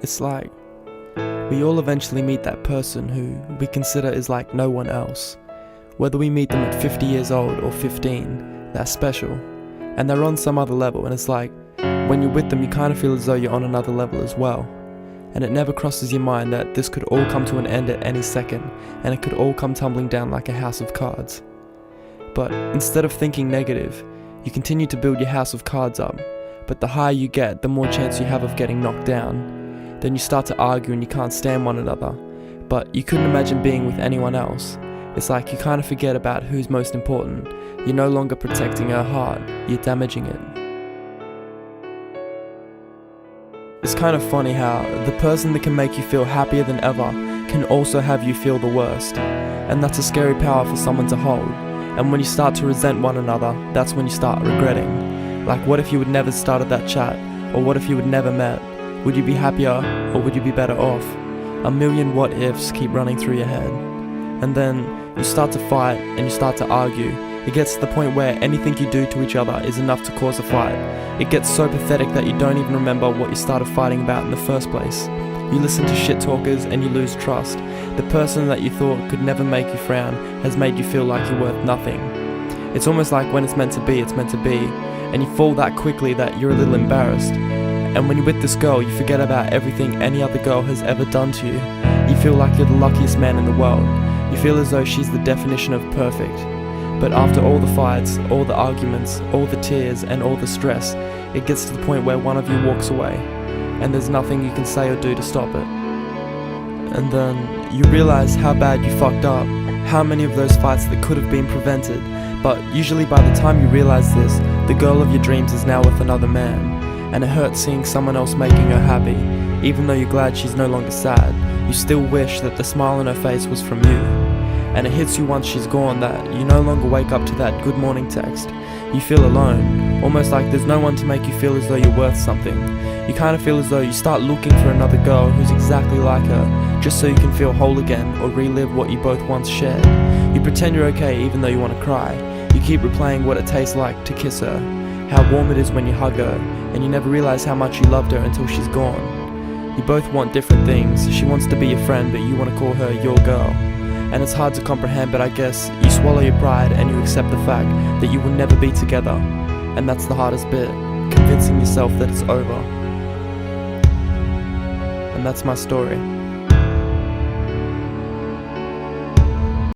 It's like we all eventually meet that person who we consider is like no one else. Whether we meet them at 50 years old or 15, they're special. And they're on some other level, and it's like, when you're with them you kind of feel as though you're on another level as well. And it never crosses your mind that this could all come to an end at any second, and it could all come tumbling down like a house of cards. But instead of thinking negative, you continue to build your house of cards up, but the higher you get, the more chance you have of getting knocked down. Then you start to argue and you can't stand one another, but you couldn't imagine being with anyone else. It's like you kind of forget about who's most important. You're no longer protecting her heart, you're damaging it. It's kind of funny how the person that can make you feel happier than ever can also have you feel the worst. And that's a scary power for someone to hold. And when you start to resent one another, that's when you start regretting. Like, what if you had never started that chat? Or what if you had never met? Would you be happier, or would you be better off? A million what ifs keep running through your head. And then you start to fight and you start to argue. It gets to the point where anything you do to each other is enough to cause a fight. It gets so pathetic that you don't even remember what you started fighting about in the first place. You listen to shit talkers and you lose trust. The person that you thought could never make you frown has made you feel like you're worth nothing. It's almost like when it's meant to be, it's meant to be, and you fall that quickly that you're a little embarrassed. And when you're with this girl, you forget about everything any other girl has ever done to you. You feel like you're the luckiest man in the world. You feel as though she's the definition of perfect. But after all the fights, all the arguments, all the tears and all the stress, it gets to the point where one of you walks away, and there's nothing you can say or do to stop it. And then you realize how bad you fucked up, how many of those fights that could have been prevented. But usually by the time you realize this, the girl of your dreams is now with another man, and it hurts seeing someone else making her happy. Even though you're glad she's no longer sad, you still wish that the smile on her face was from you. And it hits you once she's gone that you no longer wake up to that good morning text. You feel alone, almost like there's no one to make you feel as though you're worth something. You kind of feel as though you start looking for another girl who's exactly like her, just so you can feel whole again or relive what you both once shared. You pretend you're okay even though you want to cry. You keep replaying what it tastes like to kiss her, how warm it is when you hug her, and you never realize how much you loved her until she's gone. You both want different things. She wants to be your friend, but you want to call her your girl. And it's hard to comprehend, but I guess you swallow your pride and you accept the fact that you will never be together. And that's the hardest bit, convincing yourself that it's over. And that's my story.